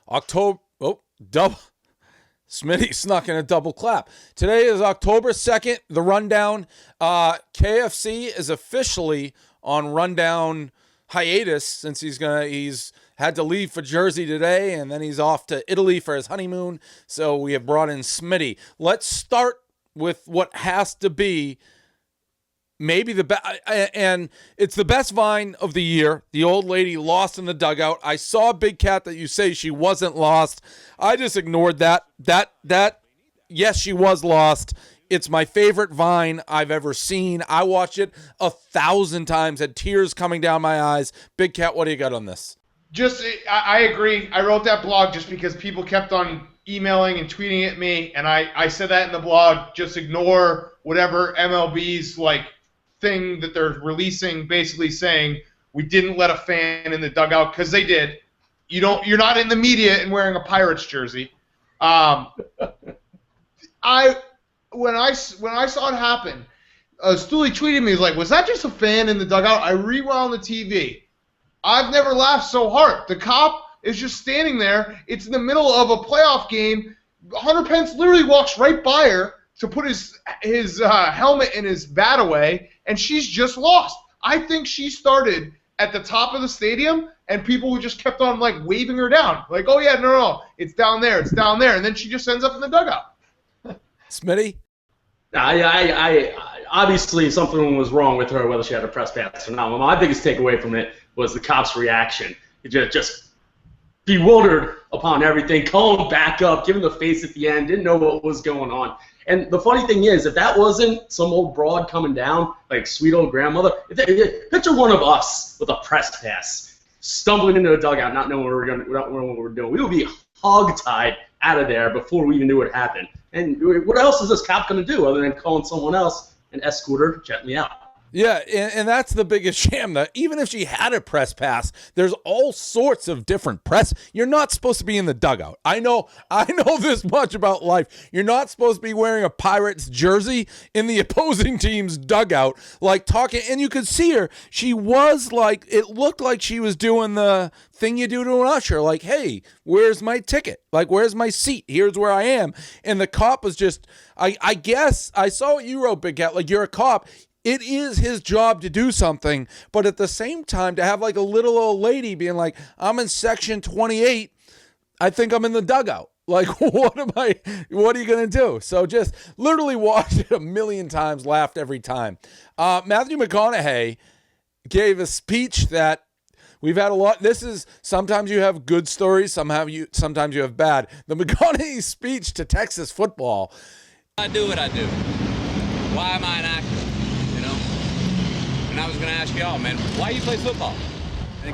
October. Oh, double. Smitty snuck in a double clap. Today is October 2nd. The rundown. KFC is officially on rundown hiatus since he's had to leave for Jersey today, and then he's off to Italy for his honeymoon. So we have brought in Smitty. Let's start with what has to be maybe the best, and it's the best Vine of the year. The old lady lost in the dugout. I saw Big Cat that you say she wasn't lost. I just ignored that. Yes, she was lost. It's my favorite Vine I've ever seen. I watched it 1,000 times, had tears coming down my eyes. Big Cat, what do you got on this? I agree. I wrote that blog just because people kept on emailing and tweeting at me, and I said that in the blog. Just ignore whatever MLB's thing that they're releasing, basically saying we didn't let a fan in the dugout, because they did. You're not in the media and wearing a Pirates jersey. When I saw it happen, Stooley tweeted me, he's like, was that just a fan in the dugout? I rewound the TV. I've never laughed so hard. The cop is just standing there. It's in the middle of a playoff game. Hunter Pence literally walks right by her to put his helmet and his bat away, and she's just lost. I think she started at the top of the stadium, and people just kept on waving her down. Like, oh yeah, no, it's down there, and then she just ends up in the dugout. Smitty? I obviously something was wrong with her, whether she had a press pass or not. My biggest takeaway from it was the cop's reaction. It just bewildered upon everything, calling back up, giving the face at the end, didn't know what was going on. And the funny thing is, if that wasn't some old broad coming down, like sweet old grandmother, picture one of us with a press pass, stumbling into a dugout, not knowing what we were doing. We would be hog-tied out of there before we even knew what happened. And what else is this cop going to do other than calling someone else and escort her gently out? Yeah, and that's the biggest sham. That even if she had a press pass, there's all sorts of different press. You're not supposed to be in the dugout. I know this much about life. You're not supposed to be wearing a Pirates jersey in the opposing team's dugout, talking. And you could see her. She was it looked like she was doing the thing you do to an usher. Hey, where's my ticket? Where's my seat? Here's where I am. And the cop was just, I guess, I saw what you wrote, Big Cat. You're a cop. It is his job to do something, but at the same time, to have a little old lady being like, I'm in section 28, I think I'm in the dugout. What are you going to do? So just literally watched it a million times, laughed every time. Matthew McConaughey gave a speech that we've had a lot. This is, sometimes you have good stories, sometimes you have bad. The McConaughey speech to Texas football. I do what I do. Why am I an actor? And I was going to ask y'all, man, why you play football?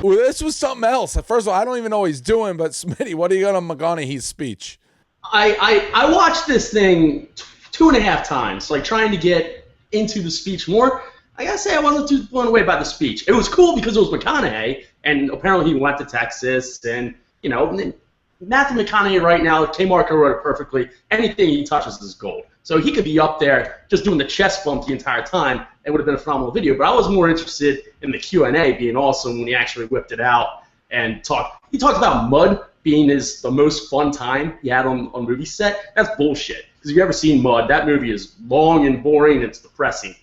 Well, this was something else. First of all, I don't even know what he's doing, but Smitty, what do you got on McConaughey's speech? I watched this thing 2.5 times, trying to get into the speech more. I gotta say, I wasn't too blown away by the speech. It was cool because it was McConaughey, and apparently he went to Texas, and, Matthew McConaughey right now, K-Marker wrote it perfectly, anything he touches is gold. So he could be up there just doing the chest bump the entire time. It would have been a phenomenal video. But I was more interested in the Q&A being awesome when he actually whipped it out and talked. He talked about mud being the most fun time he had on movie set. That's bullshit. Because if you've ever seen Mud, that movie is long and boring and it's depressing.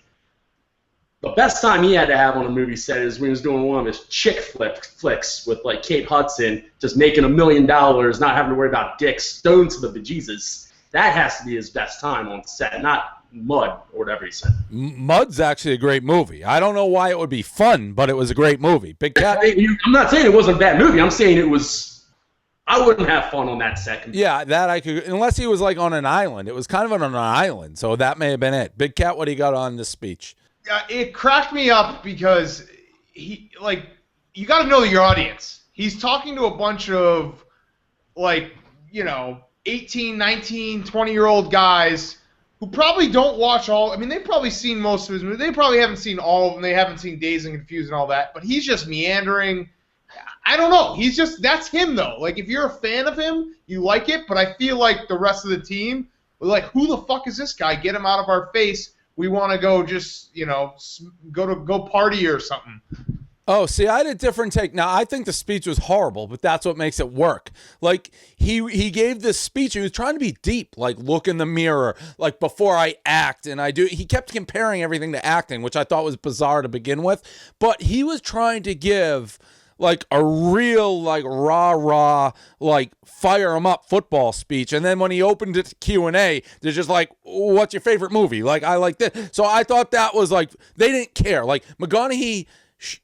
The best time he had to have on a movie set is when he was doing one of his chick flicks with Kate Hudson, just making $1 million, not having to worry about dicks, stoned to the bejesus. That has to be his best time on set, not Mud or whatever he said. Mud's actually a great movie. I don't know why it would be fun, but it was a great movie. Big Cat. I'm not saying it wasn't a bad movie. I'm saying it was. I wouldn't have fun on that second. Yeah, that I could, unless he was on an island. It was kind of on an island, so that may have been it. Big Cat, what do you got on this speech? It cracked me up because you got to know your audience. He's talking to a bunch of 18, 19, 20-year-old guys who probably don't watch all. I mean, they've probably seen most of his movies. They probably haven't seen all of them. They haven't seen Dazed and Confused and all that. But he's just meandering. I don't know. That's him, though. If you're a fan of him, you like it. But I feel like the rest of the team, who the fuck is this guy? Get him out of our face. We want to go just, go party or something. Oh, see, I had a different take. Now, I think the speech was horrible, but that's what makes it work. Like, he gave this speech. He was trying to be deep, like, look in the mirror, like, before I act. And he kept comparing everything to acting, which I thought was bizarre to begin with. But he was trying to give, like, a real, like, rah-rah, like, fire 'em up football speech. And then when he opened it to Q&A, they're just like, what's your favorite movie? Like, I like this. So I thought that was, like, they didn't care. Like, McConaughey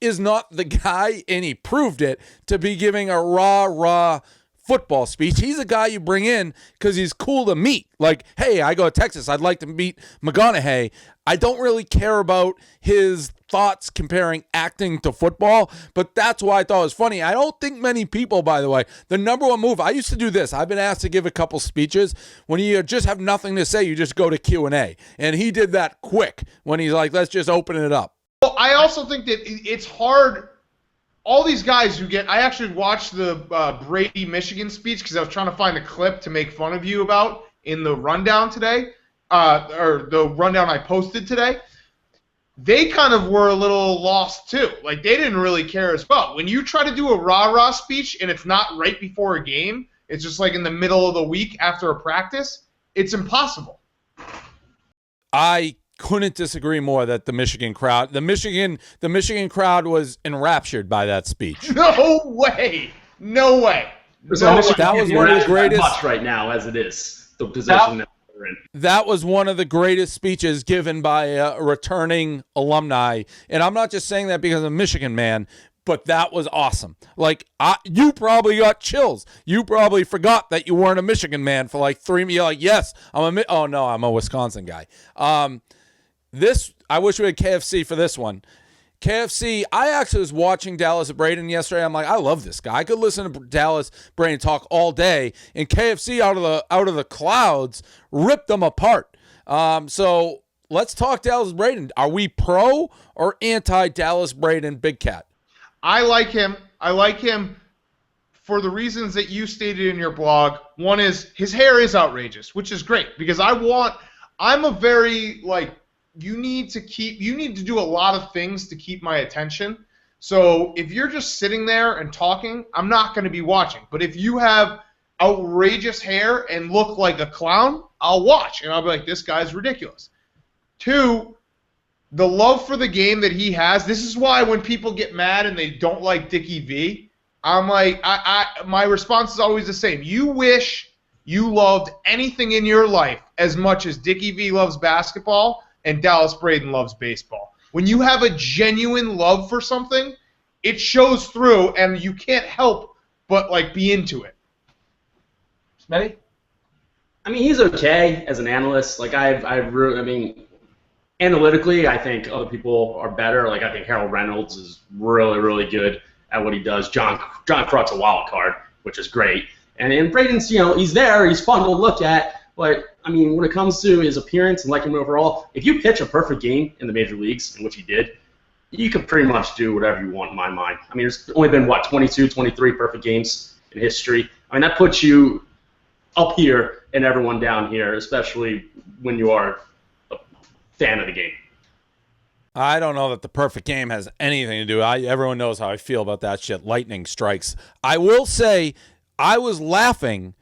is not the guy, and he proved it, to be giving a rah-rah football speech. He's a guy you bring in because he's cool to meet. Like, hey, I go to Texas. I'd like to meet McConaughey. I don't really care about his thoughts comparing acting to football, but that's why I thought it was funny. I don't think many people, by the way, the number one move, I used to do this. I've been asked to give a couple speeches. When you just have nothing to say, you just go to Q&A. And he did that quick when he's like, let's just open it up. Well, I also think that it's hard. All these guys who I actually watched the Brady Michigan speech because I was trying to find a clip to make fun of you about in the rundown today, or the rundown I posted today. They kind of were a little lost too. Like, they didn't really care as well. When you try to do a rah-rah speech and it's not right before a game, it's just like in the middle of the week after a practice, it's impossible. I couldn't disagree more that the Michigan crowd was enraptured by that speech. No way. No way. That was one of the greatest much right now as it is. The position that we're in. That was one of the greatest speeches given by a returning alumni. And I'm not just saying that because I'm a Michigan man, but that was awesome. Like, you probably got chills. You probably forgot that you weren't a Michigan man for like 3 minutes. You're like, yes, I'm a Wisconsin guy. I wish we had KFC for this one. KFC, I actually was watching Dallas Braden yesterday. I'm like, I love this guy. I could listen to Dallas Braden talk all day, and KFC out of the clouds ripped them apart. So let's talk Dallas Braden. Are we pro or anti Dallas Braden, Big Cat? I like him. I like him for the reasons that you stated in your blog. One is his hair is outrageous, which is great because I'm a very, like, you need to do a lot of things to keep my attention. So if you're just sitting there and talking, I'm not going to be watching. But if you have outrageous hair and look like a clown, I'll watch. And I'll be like, this guy's ridiculous. 2, the love for the game that he has. This is why when people get mad and they don't like Dickie V, I'm like, my response is always the same. You wish you loved anything in your life as much as Dickie V loves basketball and Dallas Braden loves baseball. When you have a genuine love for something, it shows through, and you can't help but, like, be into it. Smitty? I mean, he's okay as an analyst. Like, analytically, I think other people are better. Like, I think Harold Reynolds is really, really good at what he does. John Crut's a wild card, which is great. And Braden's, he's there. He's fun to look at. But, I mean, when it comes to his appearance and liking him overall, if you pitch a perfect game in the major leagues, in which he did, you can pretty much do whatever you want in my mind. I mean, there's only been, 22, 23 perfect games in history. I mean, that puts you up here and everyone down here, especially when you are a fan of the game. I don't know that the perfect game has anything to do. Everyone knows how I feel about that shit. Lightning strikes. I will say I was laughing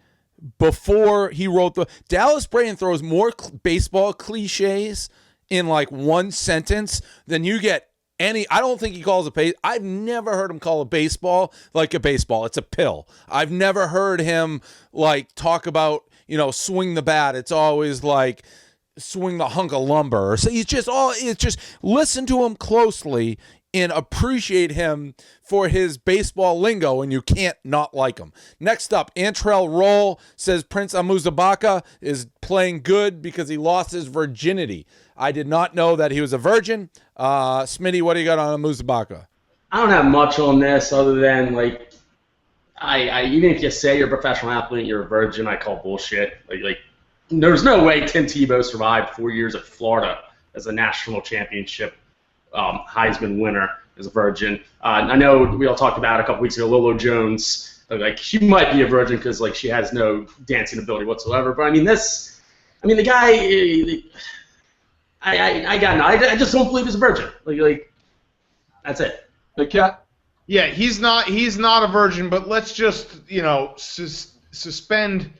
before he wrote Dallas Braden throws more baseball cliches in like one sentence than you get any. I don't think he calls I've never heard him call a baseball like a baseball. It's a pill. I've never heard him like talk about, swing the bat. It's always like swing the hunk of lumber. So it's just listen to him closely and appreciate him for his baseball lingo, and you can't not like him. Next up, Antrell Roll says Prince Amuzabaka is playing good because he lost his virginity. I did not know that he was a virgin. Smitty, what do you got on Amuzabaka? I don't have much on this other than, like, I even if you say you're a professional athlete, you're a virgin, I call bullshit. Like there's no way Tim Tebow survived 4 years at Florida as a national championship Heisman winner as a virgin. I know we all talked about a couple weeks ago, Lolo Jones. Like, she might be a virgin because, like, she has no dancing ability whatsoever. But the guy, I just don't believe he's a virgin. Like that's it. The cat. Yeah, he's not a virgin, but let's just, suspend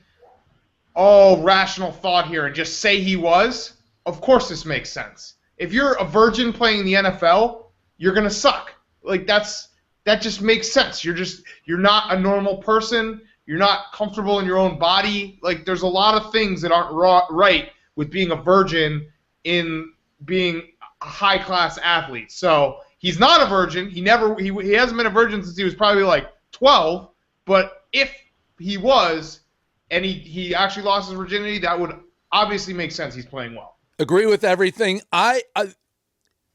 all rational thought here and just say he was. Of course this makes sense. If you're a virgin playing in the NFL, you're going to suck. Like that just makes sense. You're not a normal person. You're not comfortable in your own body. Like there's a lot of things that aren't right with being a virgin in being a high-class athlete. So, he's not a virgin. He hasn't been a virgin since he was probably like 12. But if he was, and he actually lost his virginity, that would obviously make sense. He's playing well. Agree with everything. I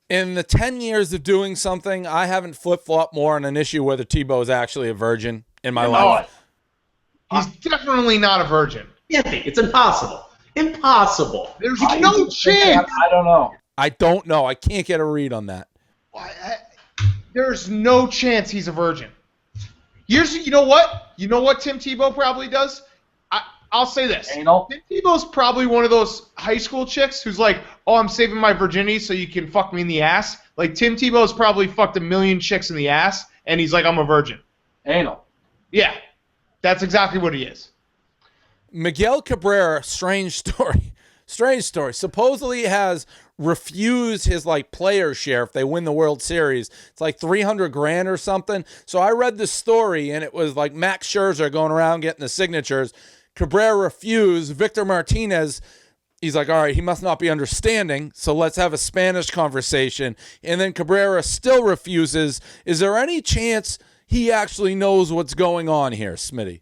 in the 10 years of doing something, I haven't flip-flopped more on an issue whether Tebow is actually a virgin in my life. He's definitely not a virgin. It's impossible. Impossible. There's no chance. I don't know. I don't know. I can't get a read on that. There's no chance he's a virgin. You know what? You know what Tim Tebow probably does? I'll say this. Anal? Tim Tebow's probably one of those high school chicks who's like, oh, I'm saving my virginity so you can fuck me in the ass. Like, Tim Tebow's probably fucked a million chicks in the ass, and he's like, I'm a virgin. Anal. Yeah. That's exactly what he is. Miguel Cabrera, strange story. Strange story. Supposedly has refused his player share if they win the World Series. It's like $300,000 or something. So I read the story and it was like Max Scherzer going around getting the signatures. Cabrera refused. Victor Martinez, he's like, all right, he must not be understanding, so let's have a Spanish conversation. And then Cabrera still refuses. Is there any chance he actually knows what's going on here, Smitty?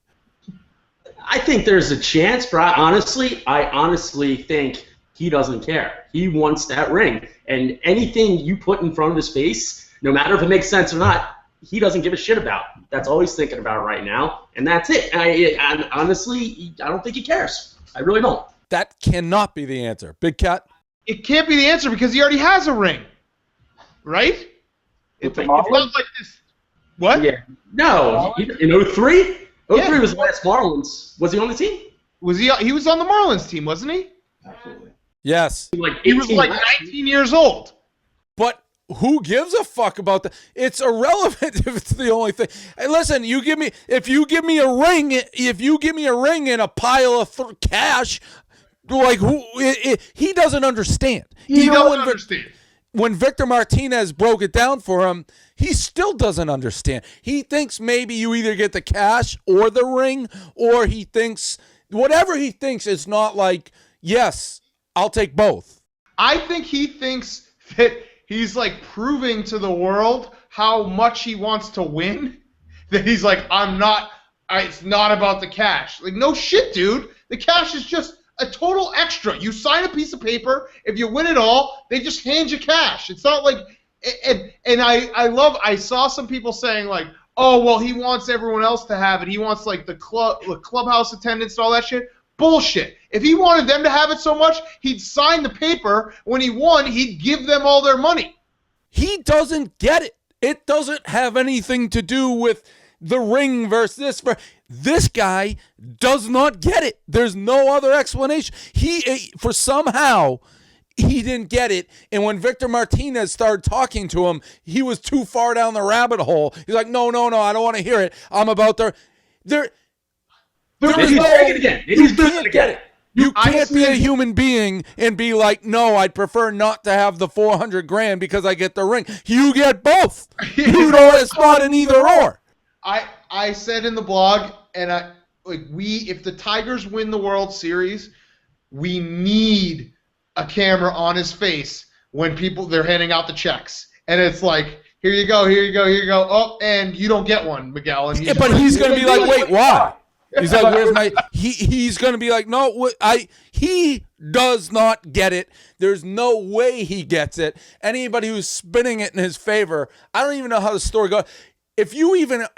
I think there's a chance, but I honestly think he doesn't care. He wants that ring. And anything you put in front of his face, no matter if it makes sense or not, he doesn't give a shit about. That's all he's thinking about right now, and that's it. And honestly, I don't think he cares. I really don't. That cannot be the answer. Big Cat? It can't be the answer because he already has a ring. Right? It's not like this. What? Yeah. No, in 03? 03 was the last Marlins. Was he on the team? He was on the Marlins team, wasn't he? Absolutely. Yes. He was like 19 years old. But who gives a fuck about that? It's irrelevant if it's the only thing. Hey, listen, if you give me a ring and a pile of cash, he doesn't understand. He doesn't understand. When Victor Martinez broke it down for him, he still doesn't understand. He thinks maybe you either get the cash or the ring, or he thinks whatever he thinks is not like, yes, I'll take both. I think he thinks that he's like proving to the world how much he wants to win. That he's like, it's not about the cash. Like, no shit, dude. The cash is just a total extra. You sign a piece of paper. If you win it all, they just hand you cash. It's not like, and I saw some people saying like, oh, well, he wants everyone else to have it. He wants like the clubhouse attendance and all that shit. Bullshit. If he wanted them to have it so much, he'd sign the paper. When he won, he'd give them all their money. He doesn't get it. It doesn't have anything to do with the ring versus this. This guy does not get it. There's no other explanation. Somehow he didn't get it. And when Victor Martinez started talking to him, he was too far down the rabbit hole. He's like, no, I don't want to hear it. I'm about there. You can't get it. You can't be a human being and be like, no, I'd prefer not to have the $400,000 because I get the ring. You get both. You know, it's not an either or. I said in the blog, and if the Tigers win the World Series, we need a camera on his face when they're handing out the checks, and it's like, here you go. Oh, and you don't get one, Miguel. And but he's gonna be like, wait, why? He's like, where's my? He's gonna be like, no, he does not get it. There's no way he gets it. Anybody who's spinning it in his favor, I don't even know how the story goes. If you even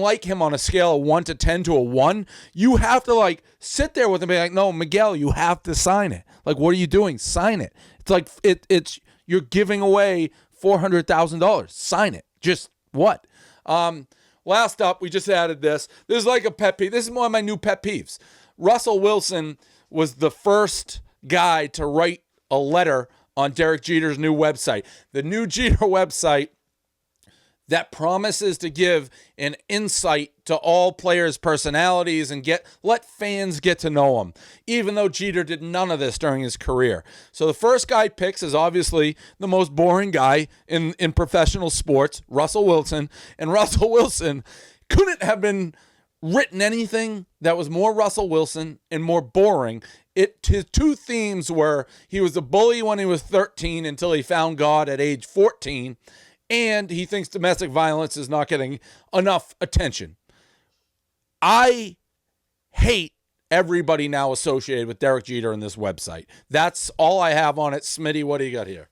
like him on a scale of 1 to 10 to a 1, you have to like sit there with him and be like, no, Miguel, you have to sign it. Like, what are you doing? Sign it. It's like it's you're giving away $400,000. Sign it. Just what? Last up, we just added this. This is like a pet peeve. This is one of my new pet peeves. Russell Wilson was the first guy to write a letter on Derek Jeter's new website. The new Jeter website that promises to give an insight to all players' personalities and let fans get to know them, even though Jeter did none of this during his career. So the first guy picks is obviously the most boring guy in professional sports, Russell Wilson. And Russell Wilson couldn't have been written anything that was more Russell Wilson and more boring. His two themes were he was a bully when he was 13 until he found God at age 14, and he thinks domestic violence is not getting enough attention. I hate everybody now associated with Derek Jeter in this website. That's all I have on it. Smitty, what do you got here?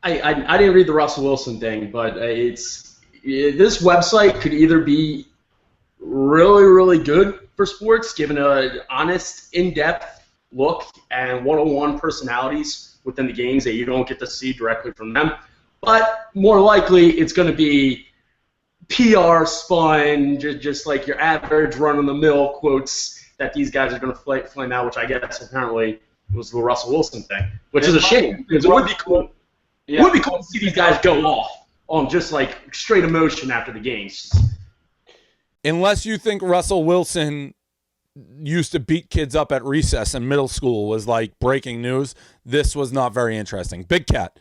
I didn't read the Russell Wilson thing, but this website could either be really, really good for sports, given an honest, in-depth look and one-on-one personalities within the games that you don't get to see directly from them. But more likely, it's going to be PR spun, just like your average run-of-the-mill quotes that these guys are going to flame out, which I guess apparently was the Russell Wilson thing, which is a shame because it would be cool. Yeah. It would be cool to see these guys go off on just like straight emotion after the games. Unless you think Russell Wilson used to beat kids up at recess in middle school was like breaking news, this was not very interesting. Big Cat.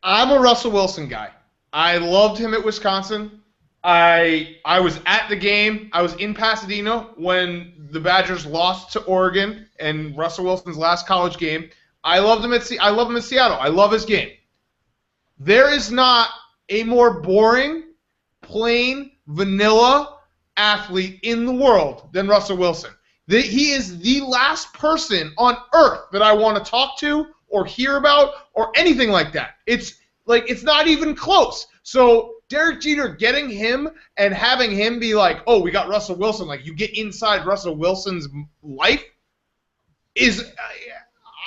I'm a Russell Wilson guy. I loved him at Wisconsin. I was at the game. I was in Pasadena when the Badgers lost to Oregon and Russell Wilson's last college game. I loved him at Seattle. I love his game. There is not a more boring, plain, vanilla athlete in the world than Russell Wilson. He is the last person on earth that I want to talk to or hear about or anything like that. It's not even close. So Derek Jeter getting him and having him be like, oh, we got Russell Wilson, like you get inside Russell Wilson's life is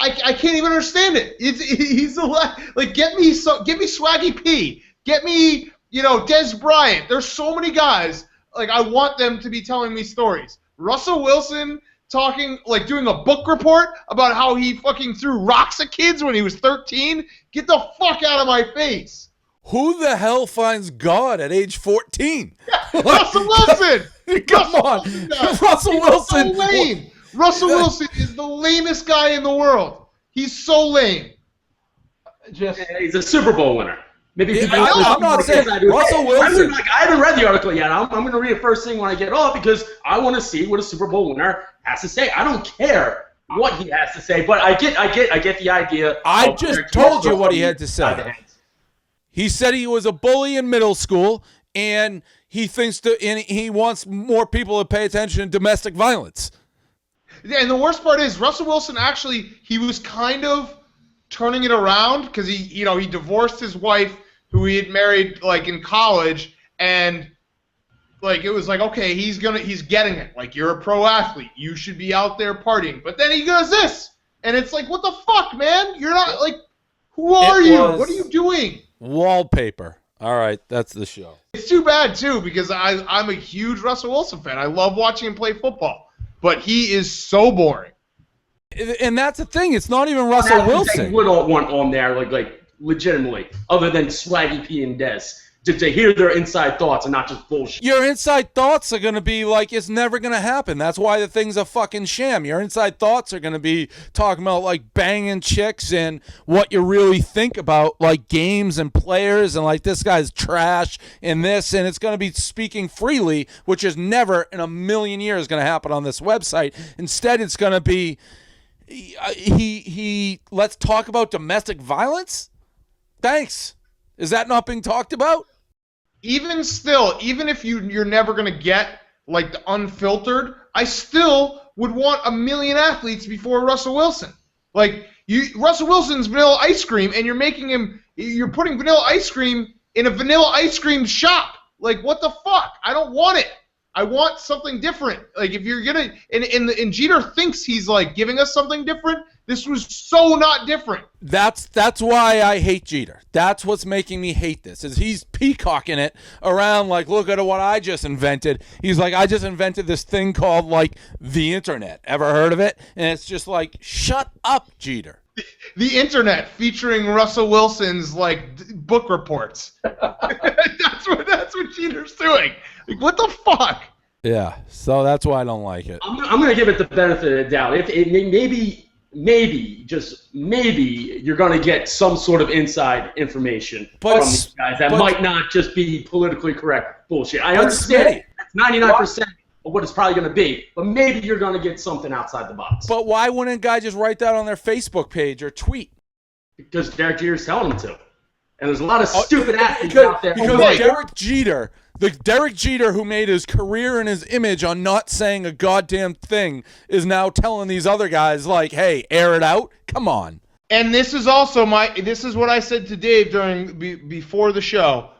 I can't even understand it. He's like get me Swaggy P, get me Des Bryant. There's so many guys like I want them to be telling me stories. Russell Wilson talking, like doing a book report about how he fucking threw rocks at kids when he was 13. Get the fuck out of my face. Who the hell finds God at age 14? Russell Wilson. Come on. Russell Wilson. So lame. Russell Wilson is the lamest guy in the world. He's so lame. He's a Super Bowl winner. Maybe I'm not saying Russell Wilson. I haven't read the article yet. I'm going to read it first thing when I get off because I want to see what a Super Bowl winner has to say. I don't care what he has to say, but I get the idea. I just told you what he had to say. He said he was a bully in middle school, and he wants more people to pay attention to domestic violence. Yeah, and the worst part is Russell Wilson he was kind of turning it around because he divorced his wife who he had married like in college, and like it was like, okay, he's getting it. Like, you're a pro athlete, you should be out there partying. But then he does this, and it's like, what the fuck, man? You're not like, who are you? What are you doing? Wallpaper. All right, that's the show. It's too bad too because I'm a huge Russell Wilson fan. I love watching him play football, but he is so boring. And that's the thing. It's not even Russell Wilson. Would all want on there like legitimately, other than Swaggy P and Des, to hear their inside thoughts and not just bullshit. Your inside thoughts are going to be like, it's never going to happen. That's why the thing's a fucking sham. Your inside thoughts are going to be talking about like banging chicks and what you really think about like games and players and like this guy's trash and this, and it's going to be speaking freely, which is never in a million years going to happen on this website. Instead, it's going to be he let's talk about domestic violence? Thanks. Is that not being talked about? Even still, even if you're never going to get like the unfiltered, I still would want a million athletes before Russell Wilson. Like Russell Wilson's vanilla ice cream, and you're putting vanilla ice cream in a vanilla ice cream shop. Like, what the fuck? I don't want it. I want something different. Like, if you're gonna, and Jeter thinks he's like giving us something different. This was so not different. That's why I hate Jeter. That's what's making me hate this. Is he's peacocking it around like, look at what I just invented. He's like, I just invented this thing called like the internet. Ever heard of it? And it's just like, shut up, Jeter. the internet featuring Russell Wilson's book reports. that's what Jeter's doing. Like, what the fuck? Yeah, so that's why I don't like it. I'm going to give it the benefit of the doubt. If it maybe, just maybe, you're going to get some sort of inside information from these guys that might not just be politically correct bullshit. I understand 99% of what it's probably going to be, but maybe you're going to get something outside the box. But why wouldn't a guy just write that on their Facebook page or tweet? Because Derek Jeter's telling them to. And there's a lot of stupid athletes out there. Because Derek Jeter, who made his career and his image on not saying a goddamn thing, is now telling these other guys, like, hey, air it out? Come on. And this is also this is what I said to Dave before the show.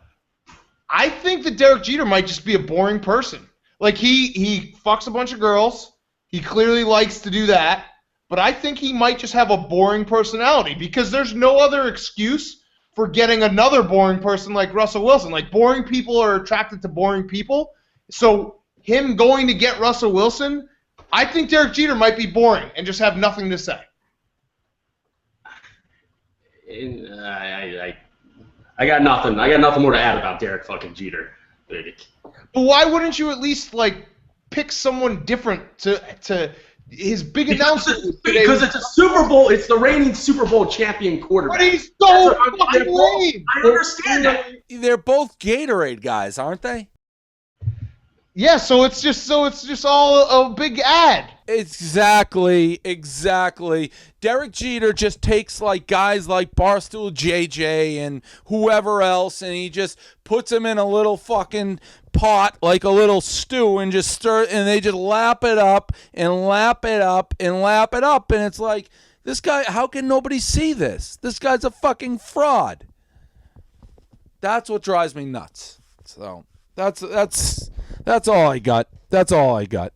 I think that Derek Jeter might just be a boring person. Like, he fucks a bunch of girls. He clearly likes to do that. But I think he might just have a boring personality because there's no other excuse for getting another boring person like Russell Wilson. Like, boring people are attracted to boring people. So him going to get Russell Wilson, I think Derek Jeter might be boring and just have nothing to say. I got nothing. I got nothing more to add about Derek fucking Jeter. But why wouldn't you at least pick someone different to his big announcement? Because it's a Super Bowl. It's the reigning Super Bowl champion quarterback. But he's so fucking lame. I understand that. They're both Gatorade guys, aren't they? Yeah, so it's just all a big ad. Exactly. Derek Jeter just takes guys like Barstool JJ and whoever else, and he just puts them in a little fucking pot, like a little stew, and just and they just lap it up and lap it up and lap it up, and it's like, this guy, how can nobody see this? This guy's a fucking fraud. That's what drives me nuts. So that's all I got. That's all I got.